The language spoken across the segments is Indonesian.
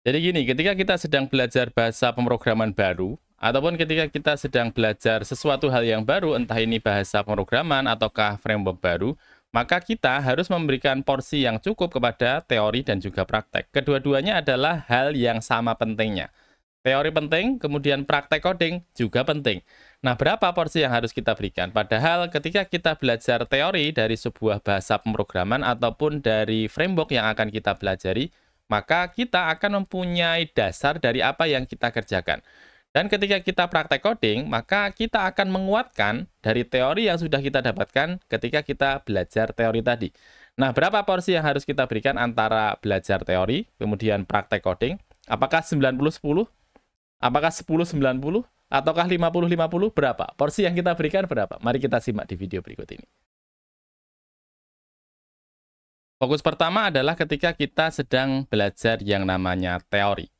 Jadi gini, ketika kita sedang belajar bahasa pemrograman baru, ataupun ketika kita sedang belajar sesuatu hal yang baru, entah ini bahasa pemrograman ataukah framework baru, maka kita harus memberikan porsi yang cukup kepada teori dan juga praktek. Kedua-duanya adalah hal yang sama pentingnya. Teori penting, kemudian praktek coding juga penting. Nah, berapa porsi yang harus kita berikan? Padahal ketika kita belajar teori dari sebuah bahasa pemrograman ataupun dari framework yang akan kita pelajari, maka kita akan mempunyai dasar dari apa yang kita kerjakan. Dan ketika kita praktek coding, maka kita akan menguatkan dari teori yang sudah kita dapatkan ketika kita belajar teori tadi. Nah, berapa porsi yang harus kita berikan antara belajar teori, kemudian praktek coding? Apakah 90-10? Apakah 10-90? Ataukah 50-50? Berapa? Porsi yang kita berikan berapa? Mari kita simak di video berikut ini. Fokus pertama adalah ketika kita sedang belajar yang namanya teori.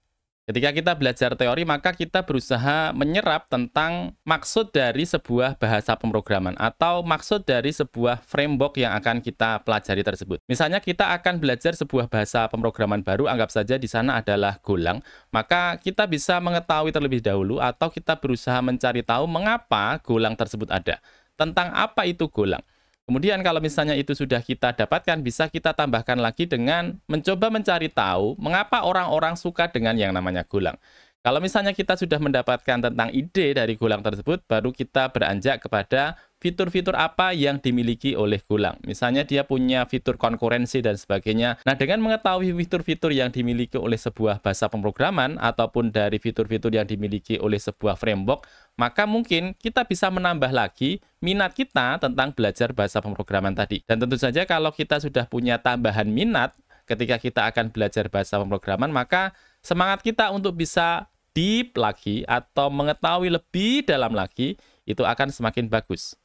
Ketika kita belajar teori, maka kita berusaha menyerap tentang maksud dari sebuah bahasa pemrograman atau maksud dari sebuah framework yang akan kita pelajari tersebut. Misalnya kita akan belajar sebuah bahasa pemrograman baru, anggap saja di sana adalah Golang, maka kita bisa mengetahui terlebih dahulu atau kita berusaha mencari tahu mengapa Golang tersebut ada. Tentang apa itu Golang. Kemudian kalau misalnya itu sudah kita dapatkan, bisa kita tambahkan lagi dengan mencoba mencari tahu mengapa orang-orang suka dengan yang namanya Golang. Kalau misalnya kita sudah mendapatkan tentang ide dari Golang tersebut, baru kita beranjak kepada fitur-fitur apa yang dimiliki oleh Golang. Misalnya dia punya fitur konkurensi dan sebagainya. Nah, dengan mengetahui fitur-fitur yang dimiliki oleh sebuah bahasa pemrograman ataupun dari fitur-fitur yang dimiliki oleh sebuah framework, maka mungkin kita bisa menambah lagi minat kita tentang belajar bahasa pemrograman tadi. Dan tentu saja kalau kita sudah punya tambahan minat ketika kita akan belajar bahasa pemrograman, maka semangat kita untuk bisa deep lagi atau mengetahui lebih dalam lagi itu akan semakin bagus.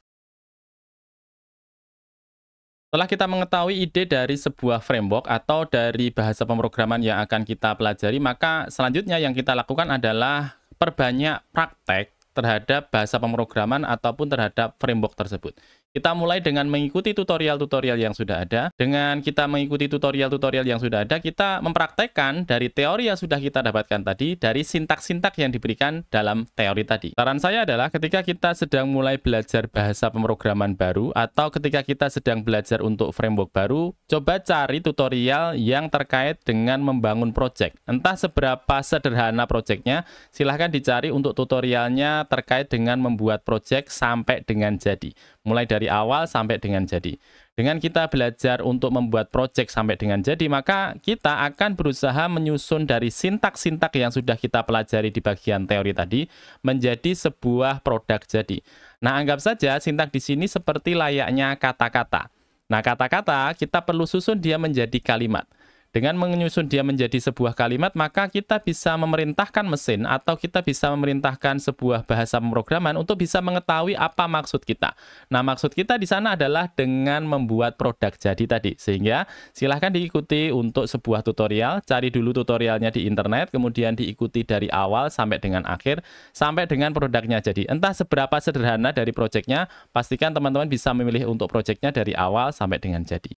Setelah kita mengetahui ide dari sebuah framework atau dari bahasa pemrograman yang akan kita pelajari, maka selanjutnya yang kita lakukan adalah perbanyak praktek terhadap bahasa pemrograman ataupun terhadap framework tersebut. Kita mulai dengan mengikuti tutorial-tutorial yang sudah ada. Dengan kita mengikuti tutorial-tutorial yang sudah ada, kita mempraktekkan dari teori yang sudah kita dapatkan tadi, dari sintak-sintak yang diberikan dalam teori tadi. Saran saya adalah ketika kita sedang mulai belajar bahasa pemrograman baru, atau ketika kita sedang belajar untuk framework baru, coba cari tutorial yang terkait dengan membangun project. Entah seberapa sederhana projectnya, silahkan dicari untuk tutorialnya terkait dengan membuat project sampai dengan jadi. Mulai dari awal sampai dengan jadi. Dengan kita belajar untuk membuat project sampai dengan jadi, maka kita akan berusaha menyusun dari sintak-sintak yang sudah kita pelajari di bagian teori tadi menjadi sebuah produk jadi. Nah, anggap saja sintak di sini seperti layaknya kata-kata. Nah, kata-kata kita perlu susun dia menjadi kalimat. Dengan menyusun dia menjadi sebuah kalimat, maka kita bisa memerintahkan mesin atau kita bisa memerintahkan sebuah bahasa pemrograman untuk bisa mengetahui apa maksud kita. Nah, maksud kita di sana adalah dengan membuat produk jadi tadi. Sehingga silahkan diikuti untuk sebuah tutorial, cari dulu tutorialnya di internet, kemudian diikuti dari awal sampai dengan akhir, sampai dengan produknya jadi. Entah seberapa sederhana dari projectnya, pastikan teman-teman bisa memilih untuk projectnya dari awal sampai dengan jadi.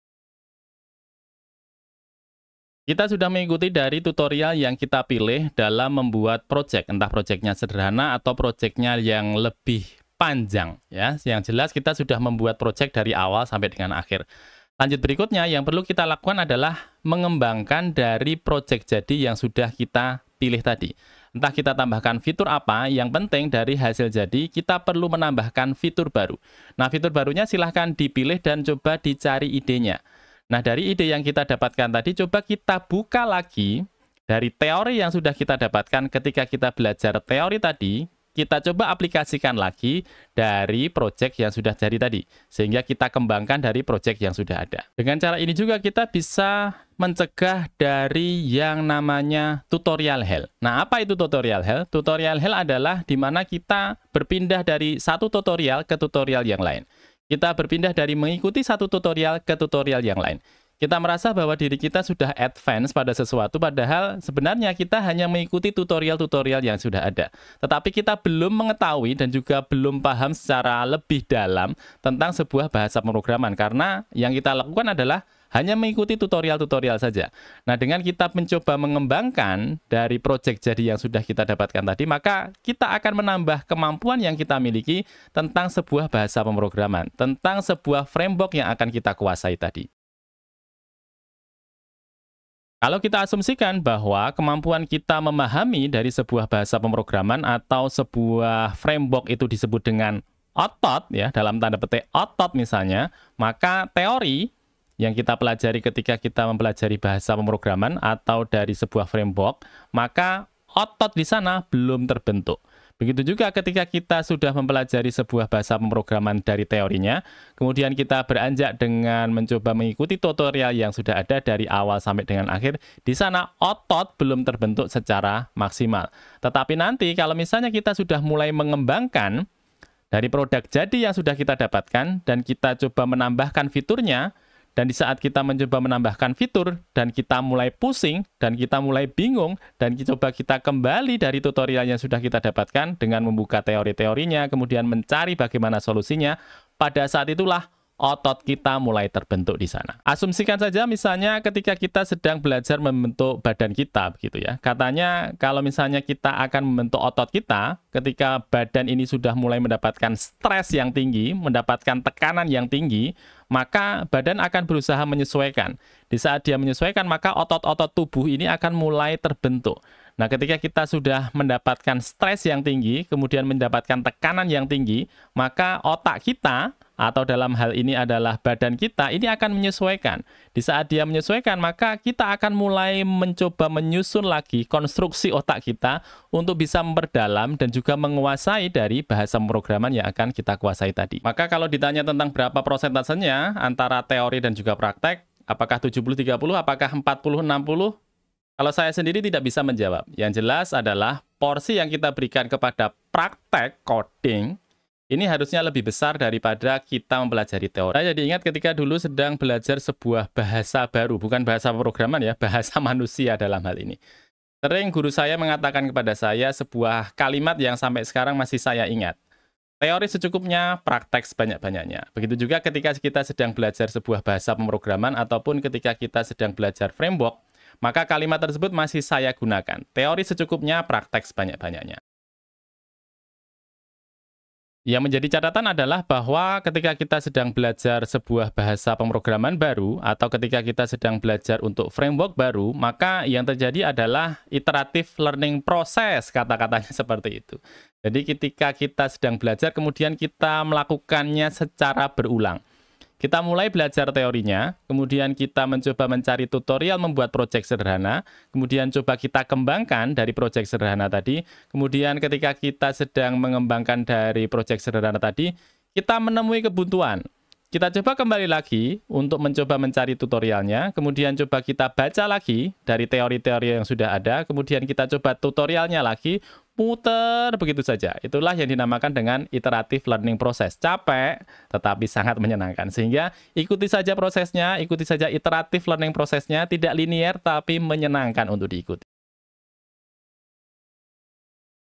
Kita sudah mengikuti dari tutorial yang kita pilih dalam membuat project, entah projectnya sederhana atau projectnya yang lebih panjang. Ya, yang jelas kita sudah membuat project dari awal sampai dengan akhir. Lanjut berikutnya, yang perlu kita lakukan adalah mengembangkan dari project jadi yang sudah kita pilih tadi. Entah kita tambahkan fitur apa, yang penting dari hasil jadi kita perlu menambahkan fitur baru. Nah, fitur barunya silahkan dipilih dan coba dicari idenya. Nah, dari ide yang kita dapatkan tadi, coba kita buka lagi dari teori yang sudah kita dapatkan ketika kita belajar teori tadi, kita coba aplikasikan lagi dari project yang sudah jadi tadi. Sehingga kita kembangkan dari project yang sudah ada. Dengan cara ini juga kita bisa mencegah dari yang namanya tutorial hell. Nah, apa itu tutorial hell? Tutorial hell adalah di mana kita berpindah dari satu tutorial ke tutorial yang lain. Kita berpindah dari mengikuti satu tutorial ke tutorial yang lain. Kita merasa bahwa diri kita sudah advance pada sesuatu, padahal sebenarnya kita hanya mengikuti tutorial-tutorial yang sudah ada. Tetapi kita belum mengetahui dan juga belum paham secara lebih dalam tentang sebuah bahasa pemrograman, karena yang kita lakukan adalah hanya mengikuti tutorial-tutorial saja. Nah, dengan kita mencoba mengembangkan dari project jadi yang sudah kita dapatkan tadi, maka kita akan menambah kemampuan yang kita miliki tentang sebuah bahasa pemrograman, tentang sebuah framework yang akan kita kuasai tadi. Kalau kita asumsikan bahwa kemampuan kita memahami dari sebuah bahasa pemrograman atau sebuah framework itu disebut dengan otot, ya, dalam tanda petik otot misalnya, maka teori yang kita pelajari ketika kita mempelajari bahasa pemrograman atau dari sebuah framework, maka otot di sana belum terbentuk. Begitu juga ketika kita sudah mempelajari sebuah bahasa pemrograman dari teorinya, kemudian kita beranjak dengan mencoba mengikuti tutorial yang sudah ada dari awal sampai dengan akhir, di sana otot belum terbentuk secara maksimal. Tetapi nanti kalau misalnya kita sudah mulai mengembangkan dari produk jadi yang sudah kita dapatkan, dan kita coba menambahkan fiturnya, dan di saat kita mencoba menambahkan fitur, dan kita mulai pusing, dan kita mulai bingung, dan coba kita kembali dari tutorial yang sudah kita dapatkan dengan membuka teori-teorinya, kemudian mencari bagaimana solusinya, pada saat itulah otot kita mulai terbentuk di sana. Asumsikan saja misalnya ketika kita sedang belajar membentuk badan kita, begitu ya. Katanya kalau misalnya kita akan membentuk otot kita, ketika badan ini sudah mulai mendapatkan stres yang tinggi, mendapatkan tekanan yang tinggi, maka badan akan berusaha menyesuaikan. Di saat dia menyesuaikan, maka otot-otot tubuh ini akan mulai terbentuk. Nah, ketika kita sudah mendapatkan stres yang tinggi, kemudian mendapatkan tekanan yang tinggi, maka otak kita, atau dalam hal ini adalah badan kita, ini akan menyesuaikan. Di saat dia menyesuaikan, maka kita akan mulai mencoba menyusun lagi konstruksi otak kita untuk bisa memperdalam dan juga menguasai dari bahasa pemrograman yang akan kita kuasai tadi. Maka kalau ditanya tentang berapa persentasenya antara teori dan juga praktek, apakah 70-30, apakah 40-60? Kalau saya sendiri tidak bisa menjawab. Yang jelas adalah porsi yang kita berikan kepada praktek coding ini harusnya lebih besar daripada kita mempelajari teori. Saya jadi ingat ketika dulu sedang belajar sebuah bahasa baru, bukan bahasa pemrograman ya, bahasa manusia dalam hal ini. Sering guru saya mengatakan kepada saya sebuah kalimat yang sampai sekarang masih saya ingat. Teori secukupnya, praktek sebanyak-banyaknya. Begitu juga ketika kita sedang belajar sebuah bahasa pemrograman ataupun ketika kita sedang belajar framework, maka kalimat tersebut masih saya gunakan. Teori secukupnya, praktek sebanyak-banyaknya. Yang menjadi catatan adalah bahwa ketika kita sedang belajar sebuah bahasa pemrograman baru atau ketika kita sedang belajar untuk framework baru, maka yang terjadi adalah iterative learning process, kata-katanya seperti itu. Jadi ketika kita sedang belajar, kemudian kita melakukannya secara berulang. Kita mulai belajar teorinya, kemudian kita mencoba mencari tutorial membuat proyek sederhana, kemudian coba kita kembangkan dari proyek sederhana tadi, kemudian ketika kita sedang mengembangkan dari proyek sederhana tadi, kita menemui kebuntuan. Kita coba kembali lagi untuk mencoba mencari tutorialnya, kemudian coba kita baca lagi dari teori-teori yang sudah ada, kemudian kita coba tutorialnya lagi, muter begitu saja. Itulah yang dinamakan dengan iterative learning process. Capek, tetapi sangat menyenangkan. Sehingga ikuti saja prosesnya, ikuti saja iterative learning prosesnya, tidak linear tapi menyenangkan untuk diikuti.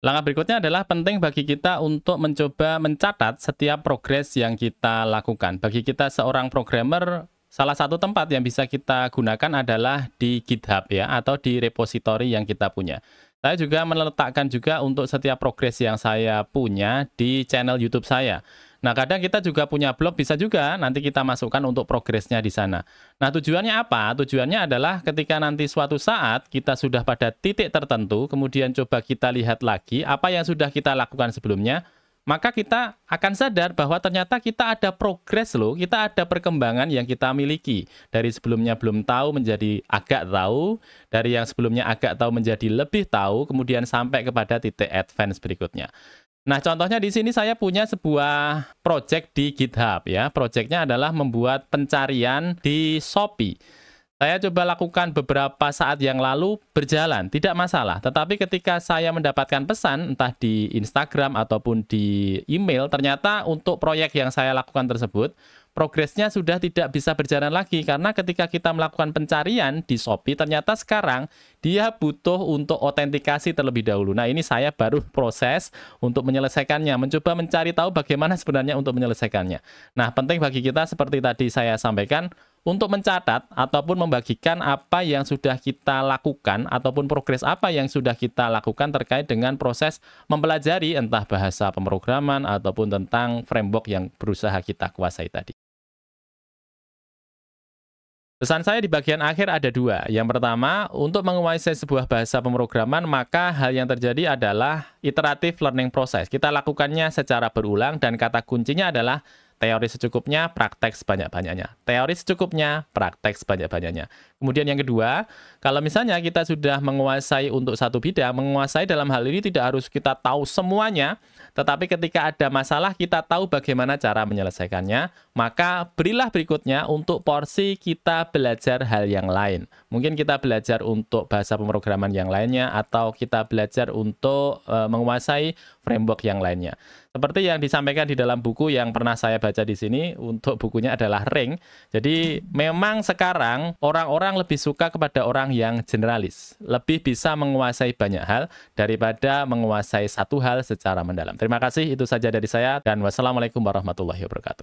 Langkah berikutnya adalah penting bagi kita untuk mencoba mencatat setiap progres yang kita lakukan. Bagi kita seorang programmer, salah satu tempat yang bisa kita gunakan adalah di GitHub ya, atau di repository yang kita punya. Saya juga meletakkan juga untuk setiap progres yang saya punya di channel YouTube saya. Nah, kadang kita juga punya blog, bisa juga nanti kita masukkan untuk progresnya di sana. Nah, tujuannya apa? Tujuannya adalah ketika nanti suatu saat kita sudah pada titik tertentu, kemudian coba kita lihat lagi apa yang sudah kita lakukan sebelumnya, maka kita akan sadar bahwa ternyata kita ada progres loh, kita ada perkembangan yang kita miliki. Dari sebelumnya belum tahu menjadi agak tahu, dari yang sebelumnya agak tahu menjadi lebih tahu, kemudian sampai kepada titik advance berikutnya. Nah, contohnya di sini saya punya sebuah project di GitHub ya. Projectnya adalah membuat pencarian di Shopee. Saya coba lakukan beberapa saat yang lalu, berjalan, tidak masalah. Tetapi ketika saya mendapatkan pesan, entah di Instagram ataupun di email, ternyata untuk proyek yang saya lakukan tersebut, progresnya sudah tidak bisa berjalan lagi. Karena ketika kita melakukan pencarian di Shopee, ternyata sekarang dia butuh untuk autentikasi terlebih dahulu. Nah, ini saya baru proses untuk menyelesaikannya, mencoba mencari tahu bagaimana sebenarnya untuk menyelesaikannya. Nah, penting bagi kita seperti tadi saya sampaikan, untuk mencatat ataupun membagikan apa yang sudah kita lakukan ataupun progres apa yang sudah kita lakukan terkait dengan proses mempelajari entah bahasa pemrograman ataupun tentang framework yang berusaha kita kuasai tadi. Pesan saya di bagian akhir ada dua. Yang pertama, untuk menguasai sebuah bahasa pemrograman, maka hal yang terjadi adalah iterative learning process. Kita lakukannya secara berulang dan kata kuncinya adalah teori secukupnya, praktek sebanyak-banyaknya. Teori secukupnya, praktek sebanyak-banyaknya. Kemudian yang kedua, kalau misalnya kita sudah menguasai untuk satu bidang, menguasai dalam hal ini tidak harus kita tahu semuanya, tetapi ketika ada masalah kita tahu bagaimana cara menyelesaikannya, maka berilah berikutnya untuk porsi kita belajar hal yang lain. Mungkin kita belajar untuk bahasa pemrograman yang lainnya, atau kita belajar untuk menguasai framework yang lainnya. Seperti yang disampaikan di dalam buku yang pernah saya baca di sini, untuk bukunya adalah Ring. Jadi memang sekarang orang-orang lebih suka kepada orang yang generalis, lebih bisa menguasai banyak hal daripada menguasai satu hal secara mendalam. Terima kasih, itu saja dari saya, dan wassalamualaikum warahmatullahi wabarakatuh.